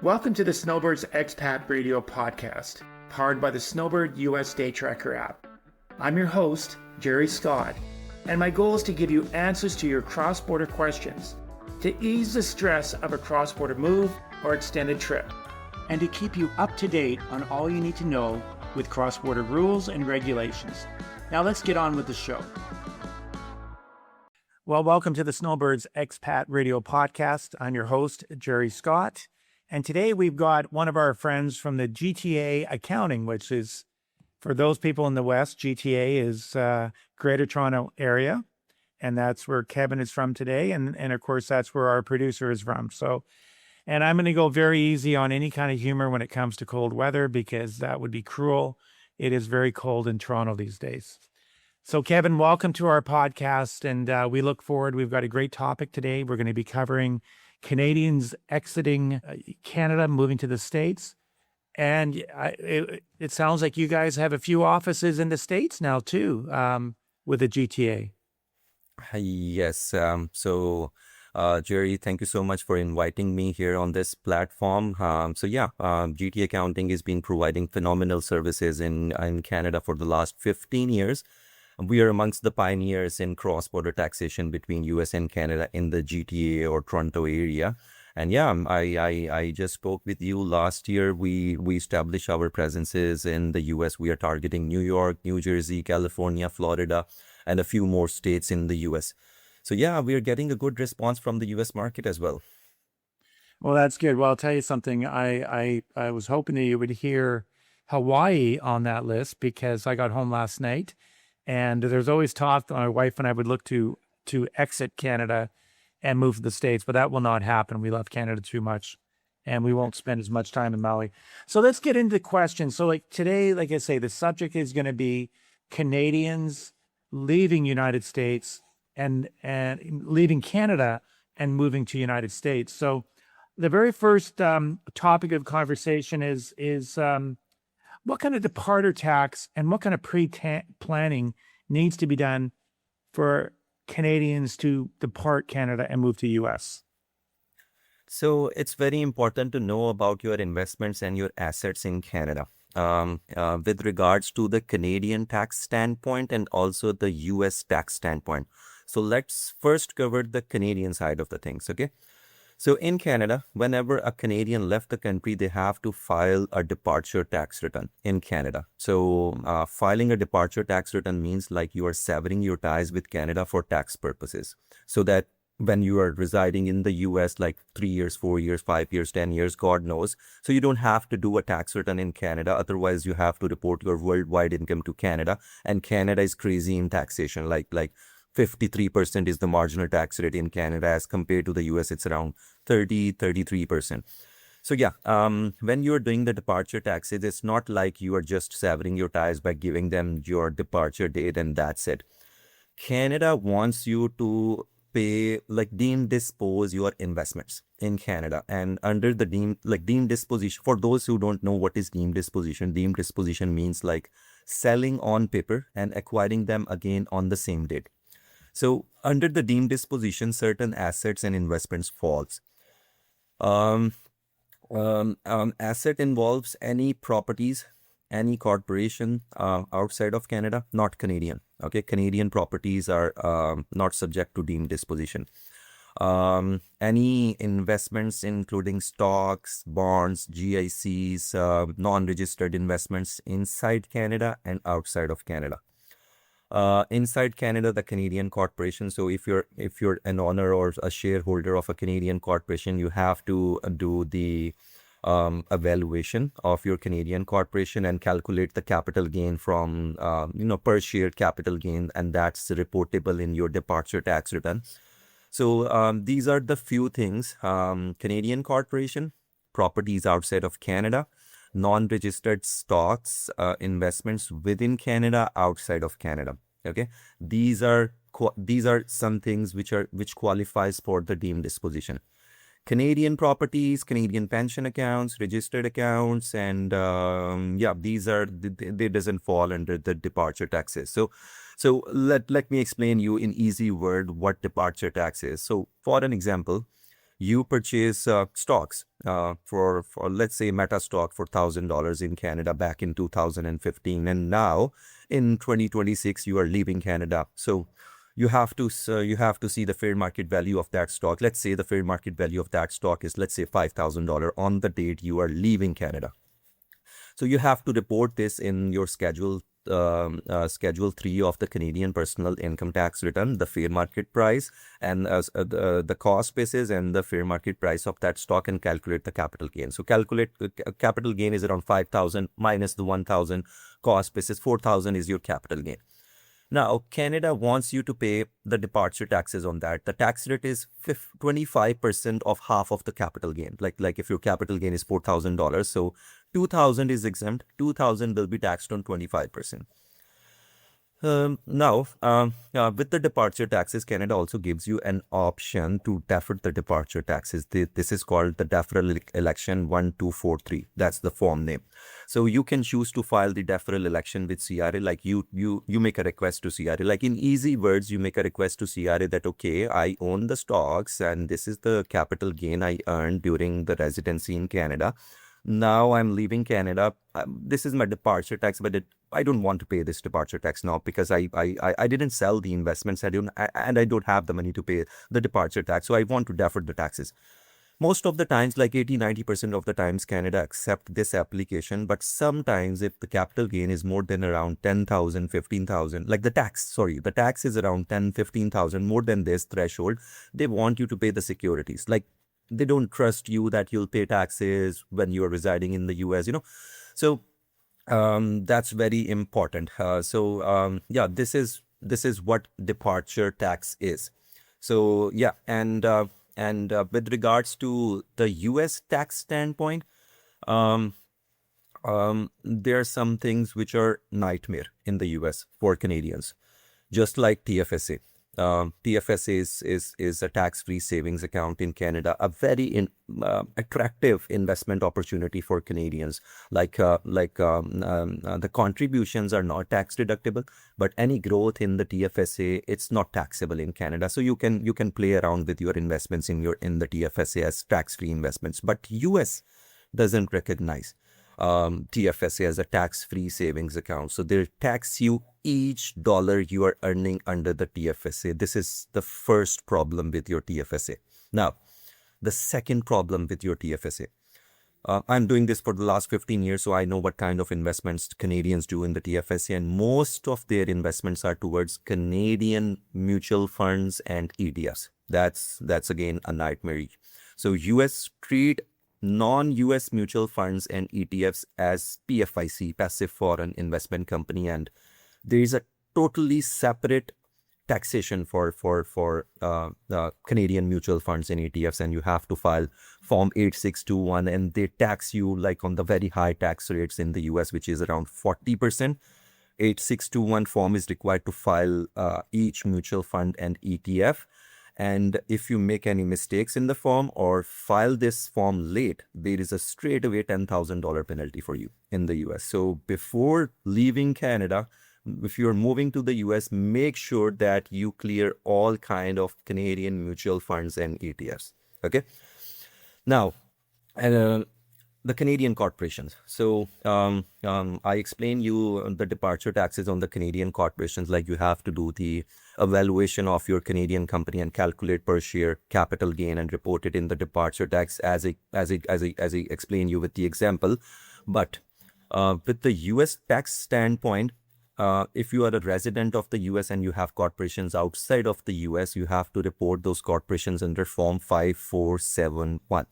Welcome to the Snowbirds Expat Radio Podcast, powered by the Snowbird US Day Tracker app. I'm your host, Gerry Scott, and my goal is to give you answers to your cross-border questions, to ease the stress of a cross-border move or extended trip, and to keep you up to date on all you need to know with cross-border rules and regulations. Now let's get on with the show. Well, welcome to the Snowbirds Expat Radio Podcast. I'm your host, Gerry Scott. And today we've got one of our friends from the GTA Accounting, which is, for those people in the West, GTA is Greater Toronto Area. And that's where Kevin is from today. And of course, that's where our producer is from. And I'm going to go very easy on any kind of humor when it comes to cold weather, because that would be cruel. It is very cold in Toronto these days. So Kevin, welcome to our podcast. And we look forward. We've got a great topic today. We're going to be covering Canadians exiting Canada, moving to the States. And it sounds like you guys have a few offices in the States now too, with the GTA. Yes. Gerry, thank you so much for inviting me here on this platform. GTA Accounting has been providing phenomenal services in Canada for the last 15 years. We are amongst the pioneers in cross-border taxation between US and Canada in the GTA or Toronto area. And I just spoke with you last year. We established our presences in the US. We are targeting New York, New Jersey, California, Florida, and a few more states in the US. So we are getting a good response from the US market as well. Well, that's good. Well, I'll tell you something. I was hoping that you would hear Hawaii on that list, because I got home last night. And there's always talk that my wife and I would look to exit Canada and move to the States, but that will not happen. We love Canada too much, and we won't spend as much time in Maui. So let's get into questions. So today, like I say, the subject is going to be Canadians leaving United States and leaving Canada and moving to United States. So the very first topic of conversation is what kind of departure tax and what kind of pre-planning needs to be done for Canadians to depart Canada and move to US? So it's very important to know about your investments and your assets in Canada with regards to the Canadian tax standpoint and also the US tax standpoint. So let's first cover the Canadian side of the things, okay? So in Canada, whenever a Canadian left the country, they have to file a departure tax return in Canada. So filing a departure tax return means like you are severing your ties with Canada for tax purposes. So that when you are residing in the US, like 3 years, 4 years, 5 years, 10 years, God knows. So you don't have to do a tax return in Canada. Otherwise, you have to report your worldwide income to Canada. And Canada is crazy in taxation, like 53% is the marginal tax rate in Canada, as compared to the US, it's around 33%. So when you're doing the departure taxes, it's not like you are just severing your ties by giving them your departure date and that's it. Canada wants you to pay, deem dispose your investments in Canada. And under the deem disposition, for those who don't know what is deem disposition means like selling on paper and acquiring them again on the same date. So under the deemed disposition, certain assets and investments falls. Asset involves any properties, any corporation outside of Canada, not Canadian. Okay, Canadian properties are not subject to deemed disposition. Any investments including stocks, bonds, GICs, non-registered investments inside Canada and outside of Canada. Inside Canada, the Canadian corporation. So if you're an owner or a shareholder of a Canadian corporation, you have to do the evaluation of your Canadian corporation and calculate the capital gain from per share capital gain, and that's reportable in your departure tax return. So these are the few things: Canadian corporation, properties outside of Canada, non-registered stocks, investments within Canada, outside of Canada. Okay, these are some things which qualifies for the deemed disposition. Canadian properties, Canadian pension accounts, registered accounts, and they doesn't fall under the departure taxes. So let me explain you in easy word what departure tax is. So for an example, You purchase stocks for let's say Meta stock for $1,000 in Canada back in 2015, and now in 2026 you are leaving Canada. So you have to see the fair market value of that stock. Let's say the fair market value of that stock is, let's say, $5,000 on the date you are leaving Canada. So you have to report this in your Schedule 3 of the Canadian Personal Income Tax Return, the fair market price and the cost basis and the fair market price of that stock, and calculate the capital gain. So calculate capital gain is around 5,000 minus the 1,000 cost basis. 4,000 is your capital gain. Now, Canada wants you to pay the departure taxes on that. The tax rate is 25% of half of the capital gain. Like if your capital gain is $4,000, so 2,000 is exempt. 2,000 will be taxed on 25%. Now, with the departure taxes, Canada also gives you an option to defer the departure taxes. This is called the deferral election 1243. That's the form name. So you can choose to file the deferral election with CRA. Like you make a request to CRA. Like in easy words, you make a request to CRA that, okay, I own the stocks and this is the capital gain I earned during the residency in Canada. Now I'm leaving Canada. This is my departure tax, but I don't want to pay this departure tax now because I didn't sell the investments. I don't have the money to pay the departure tax. So I want to defer the taxes. Most of the times, like 80-90% of the times, Canada accept this application. But sometimes if the capital gain is more than around 10,000, 15,000, like the tax is around 10, 15,000, more than this threshold, they want you to pay the securities. Like they don't trust you that you'll pay taxes when you are residing in the US, So that's very important. Yeah, this is what departure tax is. So yeah, and with regards to the US tax standpoint, there are some things which are nightmare in the US for Canadians, just like TFSA. TFSA is a tax-free savings account in Canada, a very attractive investment opportunity for Canadians. The contributions are not tax deductible, but any growth in the TFSA, it's not taxable in Canada. So you can play around with your investments in the TFSA as tax-free investments. But US doesn't recognize TFSA as a tax-free savings account. So they tax you each dollar you are earning under the TFSA. This is the first problem with your TFSA. Now, the second problem with your TFSA. I'm doing this for the last 15 years, so I know what kind of investments Canadians do in the TFSA, and most of their investments are towards Canadian mutual funds and ETFs. That's again a nightmare. So US treat non-US mutual funds and ETFs as PFIC, passive foreign investment company, and there is a totally separate taxation for Canadian mutual funds and ETFs, and you have to file Form 8621, and they tax you like on the very high tax rates in the US, which is around 40%. 8621 form is required to file each mutual fund and ETF. And if you make any mistakes in the form or file this form late, there is a straight away $10,000 penalty for you in the US. So before leaving Canada, if you're moving to the US, make sure that you clear all kind of Canadian mutual funds and ETFs. Okay. Now, the Canadian corporations. So I explained you the departure taxes on the Canadian corporations, like you have to do the evaluation of your Canadian company and calculate per share capital gain and report it in the departure tax as I explained you with the example. But with the US tax standpoint, if you are a resident of the US and you have corporations outside of the US, you have to report those corporations under Form 5471.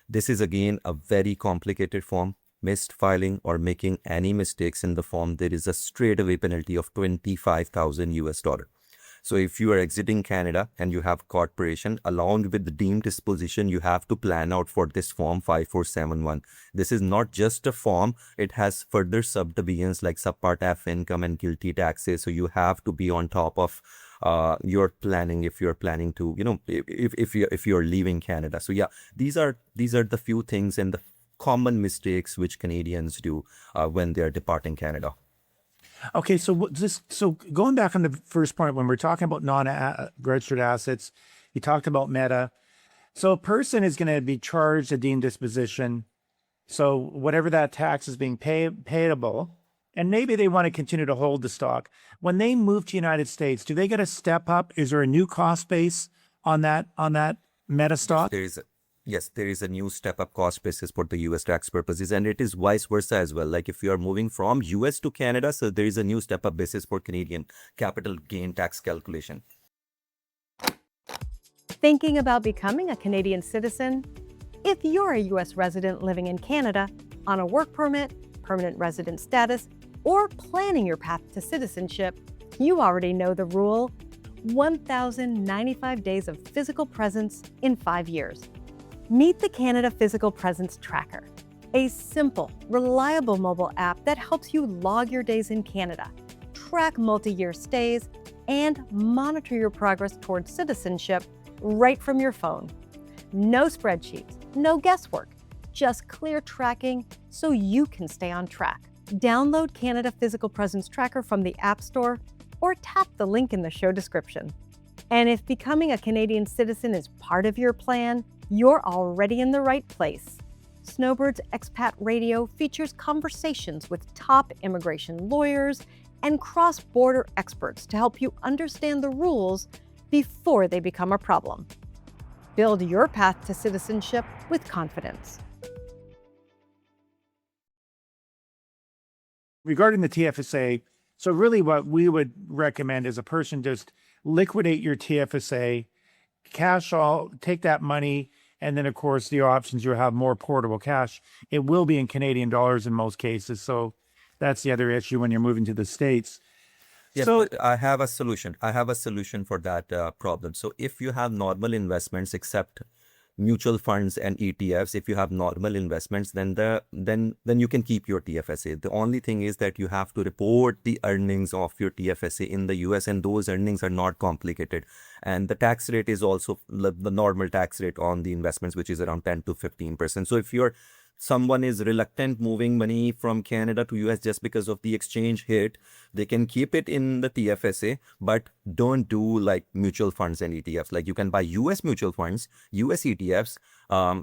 This is again a very complicated form. Missed filing or making any mistakes in the form, there is a straight away penalty of $25,000. So if you are exiting Canada and you have corporation, along with the deemed disposition, you have to plan out for this Form 5471. This is not just a form. It has further subdivisions like Subpart F income and GILTI taxes. So you have to be on top of your planning if you're planning to, if you're leaving Canada. So yeah, these are the few things and the common mistakes which Canadians do when they're departing Canada. Okay, so going back on the first point, when we're talking about non-registered assets, you talked about Meta. So a person is going to be charged a deemed disposition. So whatever that tax is being payable, and maybe they want to continue to hold the stock. When they move to United States, do they get a step up? Is there a new cost base on that meta stock? Yes, there is a new step-up cost basis for the US tax purposes, and it is vice versa as well. Like if you are moving from US to Canada, so there is a new step-up basis for Canadian capital gain tax calculation. Thinking about becoming a Canadian citizen? If you're a U.S. resident living in Canada on a work permit, permanent resident status, or planning your path to citizenship, you already know the rule: 1,095 days of physical presence in 5 years. Meet the Canada Physical Presence Tracker, a simple, reliable mobile app that helps you log your days in Canada, track multi-year stays, and monitor your progress towards citizenship right from your phone. No spreadsheets, no guesswork, just clear tracking so you can stay on track. Download Canada Physical Presence Tracker from the App Store or tap the link in the show description. And if becoming a Canadian citizen is part of your plan, you're already in the right place. Snowbirds Expat Radio features conversations with top immigration lawyers and cross-border experts to help you understand the rules before they become a problem. Build your path to citizenship with confidence. Regarding the TFSA, so really what we would recommend is a person just liquidate your TFSA, take that money, and then of course the options, you have more portable cash. It will be in Canadian dollars in most cases. So that's the other issue when you're moving to the States. Yes, So but I have a solution. I have a solution for that problem. So if you have normal investments, except mutual funds and ETFs, if you have normal investments, then you can keep your TFSA. The only thing is that you have to report the earnings of your TFSA in the US, and those earnings are not complicated. And the tax rate is also the normal tax rate on the investments, which is around 10 to 15%. So if someone is reluctant moving money from Canada to US just because of the exchange hit, they can keep it in the TFSA, but don't do like mutual funds and ETFs. Like you can buy US mutual funds, US ETFs,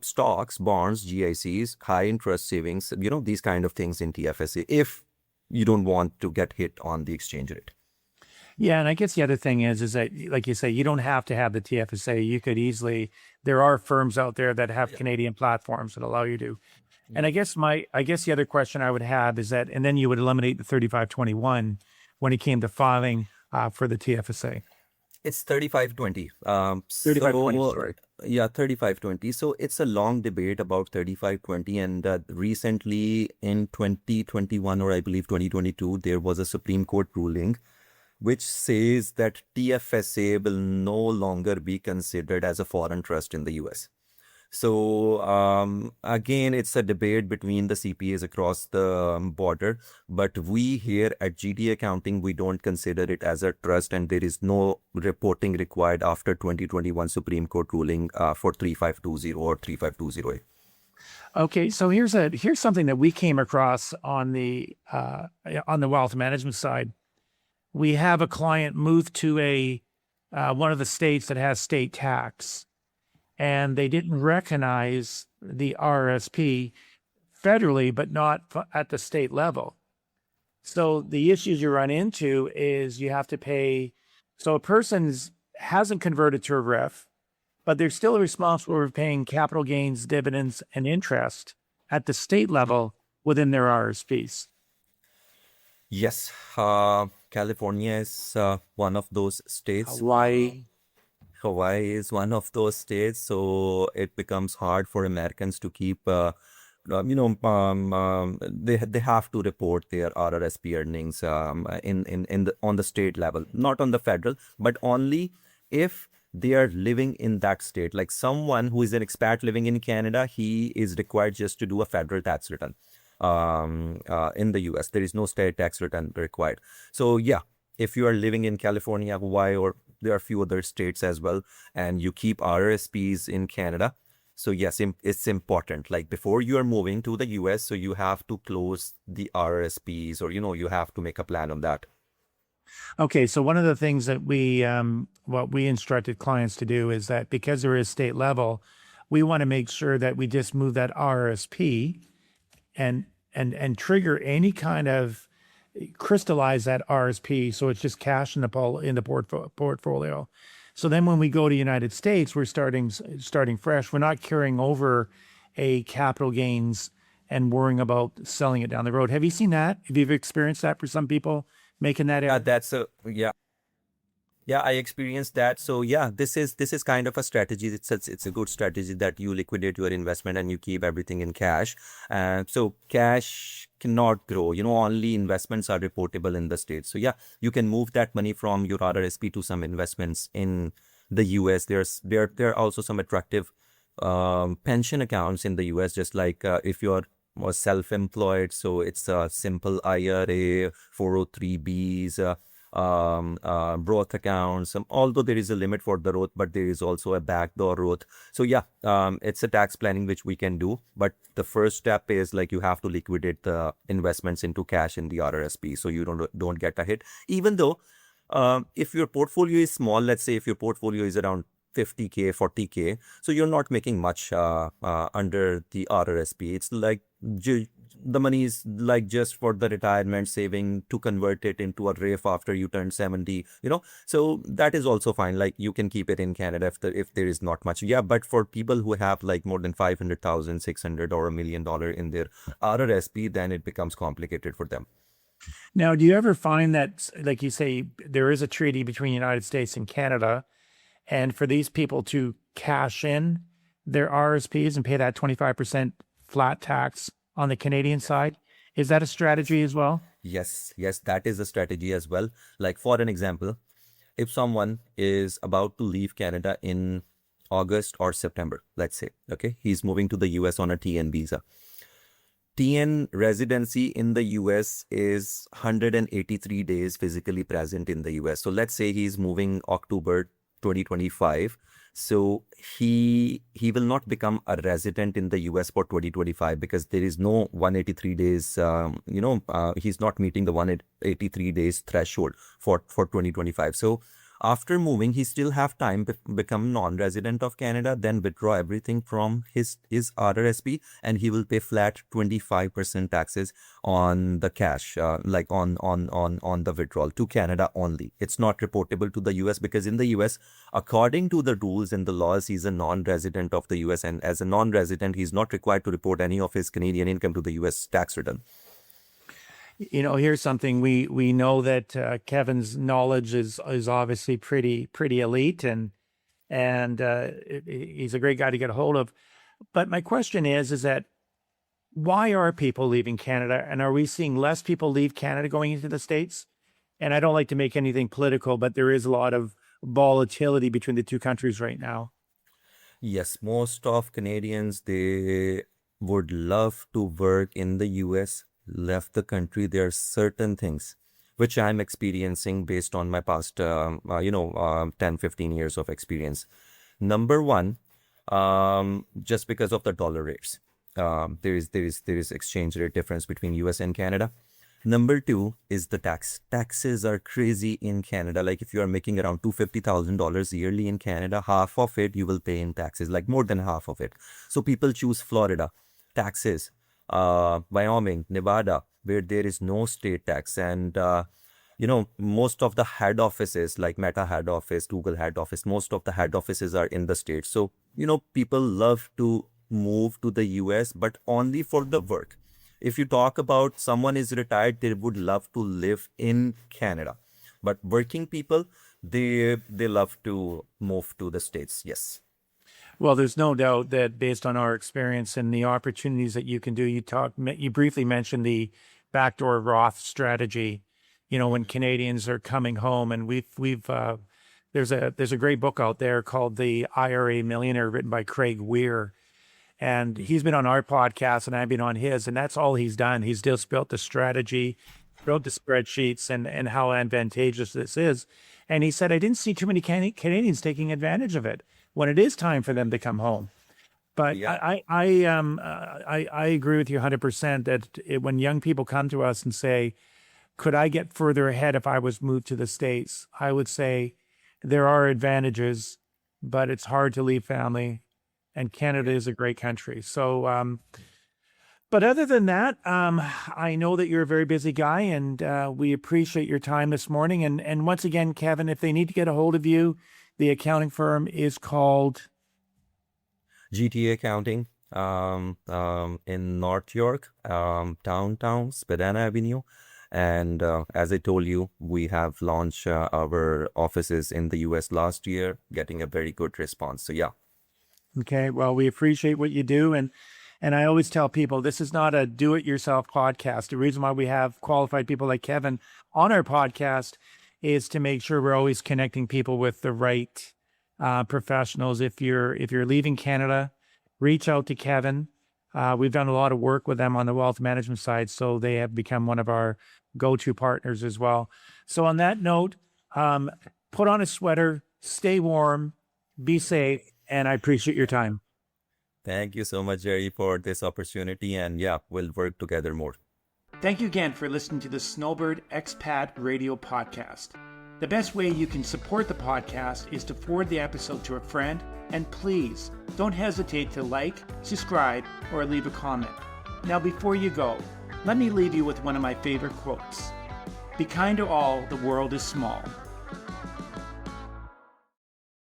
stocks, bonds, GICs, high interest savings, these kind of things in TFSA if you don't want to get hit on the exchange rate. yeah, and I guess the other thing is that, like you say, you don't have to have the TFSA. You could easily, there are firms out there that have Canadian platforms that allow you to. And I guess the other question I would have is that, and then you would eliminate the 3521 when it came to filing for the TFSA. It's 3520. 3520, sorry. Yeah, 3520. So it's a long debate about 3520. And recently in 2021, or I believe 2022, there was a Supreme Court ruling which says that TFSA will no longer be considered as a foreign trust in the US. So again, it's a debate between the CPAs across the border, but we here at GD Accounting, we don't consider it as a trust, and there is no reporting required after 2021 Supreme Court ruling for 3520 or 3520A. Okay, so here's something that we came across on the wealth management side. We have a client move to one of the states that has state tax, and they didn't recognize the RRSP federally, but not at the state level. So the issues you run into is you have to pay. So a person hasn't converted to a RIF, but they're still responsible for paying capital gains, dividends, and interest at the state level within their RRSPs. Yes, California is one of those states. Hawaii is one of those states, so it becomes hard for Americans to keep. They have to report their RRSP earnings on the state level, not on the federal, but only if they are living in that state. Like someone who is an expat living in Canada, he is required just to do a federal tax return. In the US, there is no state tax return required. So yeah, if you are living in California, Hawaii, or there are a few other states as well, and you keep RRSPs in Canada, so yes, it's important. Like before you are moving to the US, so you have to close the RRSPs, or you have to make a plan on that. Okay, so one of the things that what we instructed clients to do is that because there is state level, we want to make sure that we just move that RRSP and trigger any kind of crystallize that RSP, so it's just cash in the portfolio. So then when we go to United States, we're starting fresh. We're not carrying over a capital gains and worrying about selling it down the road. Have you seen that? Have you experienced that for some people making that? Yeah, I experienced that. So yeah, this is kind of a strategy. It's a good strategy that you liquidate your investment and you keep everything in cash. So cash cannot grow. Only investments are reportable in the States. So yeah, you can move that money from your RRSP to some investments in the US. There are also some attractive pension accounts in the US, just like if you're more self-employed. So it's a simple IRA, 403Bs, Roth accounts. Although there is a limit for the Roth, but there is also a backdoor Roth. So yeah, it's a tax planning which we can do. But the first step is like you have to liquidate the investments into cash in the RRSP, so you don't get a hit. Even though if your portfolio is small, let's say if your portfolio is around 50K, 40K, so you're not making much under the RRSP. It's like the money is like just for the retirement saving to convert it into a RIF after you turn 70, so that is also fine. Like you can keep it in Canada if there is not much. Yeah, but for people who have like more than 500,000, 600 or $1 million in their RRSP, then it becomes complicated for them. Now, do you ever find that, like you say, there is a treaty between the United States and Canada, and for these people to cash in their RRSPs and pay that 25% flat tax on the Canadian side, is that a strategy as well? Yes, that is a strategy as well. Like for an example, if someone is about to leave Canada in August or September, let's say, okay, he's moving to the US on a TN visa. TN residency in the US is 183 days physically present in the US. So let's say he's moving October 2025. So he will not become a resident in the US for 2025 because there is no 183 days, he's not meeting the 183 days threshold for 2025. So after moving, he still have time to become non-resident of Canada, then withdraw everything from his RRSP, and he will pay flat 25% taxes on the cash, like on the withdrawal to Canada only. It's not reportable to the US because in the US, according to the rules and the laws, he's a non-resident of the US, and as a non-resident, he's not required to report any of his Canadian income to the US tax return. Here's something we know that Kevin's knowledge is obviously pretty elite, and he's a great guy to get a hold of. But my question is that why are people leaving Canada, and are we seeing less people leave Canada going into the States? And I don't like to make anything political, but there is a lot of volatility between the two countries right now. Yes, most of Canadians, they would love to work in the US, left the country. There are certain things which I'm experiencing based on my past 10 15 years of experience. Number one, just because of the dollar rates, there is exchange rate difference between US and Canada. Number two is the taxes are crazy in Canada. Like if you are making around $250,000 yearly in Canada, half of it you will pay in taxes, like more than half of it. So people choose Florida, taxes, Wyoming, Nevada, where there is no state tax. And, most of the head offices like Meta head office, Google head office, most of the head offices are in the States. So, people love to move to the US, but only for the work. If you talk about someone is retired, they would love to live in Canada. But working people, they love to move to the States. Yes. Well, there's no doubt that based on our experience and the opportunities that you can do, you briefly mentioned the backdoor Roth strategy, when Canadians are coming home, and there's a great book out there called The IRA Millionaire, written by Craig Weir. And he's been on our podcast and I've been on his, and that's all he's done. He's just built the strategy, built the spreadsheets and how advantageous this is. And he said, I didn't see too many Canadians taking advantage of it when it is time for them to come home. But yeah. I agree with you 100% that when young people come to us and say, could I get further ahead if I was moved to the States? I would say there are advantages, but it's hard to leave family. and Canada is a great country. So, but other than that, I know that you're a very busy guy, and we appreciate your time this morning. And once again, Kevin, if they need to get a hold of you, the accounting firm is called GTA Accounting in North York, downtown, Spadina Avenue. And as I told you, we have launched our offices in the US last year, getting a very good response. So yeah. Okay. Well, we appreciate what you do. And I always tell people, this is not a do-it-yourself podcast. The reason why we have qualified people like Kevin on our podcast is to make sure we're always connecting people with the right professionals. If you're leaving Canada, reach out to Kevin. We've done a lot of work with them on the wealth management side, so they have become one of our go-to partners as well. So on that note, put on a sweater, stay warm, be safe, and I appreciate your time. Thank you so much, Gerry, for this opportunity. And yeah, we'll work together more. Thank you again for listening to the Snowbird Expat Radio Podcast. The best way you can support the podcast is to forward the episode to a friend, and please don't hesitate to like, subscribe, or leave a comment. Now, before you go, let me leave you with one of my favorite quotes. Be kind to all, the world is small.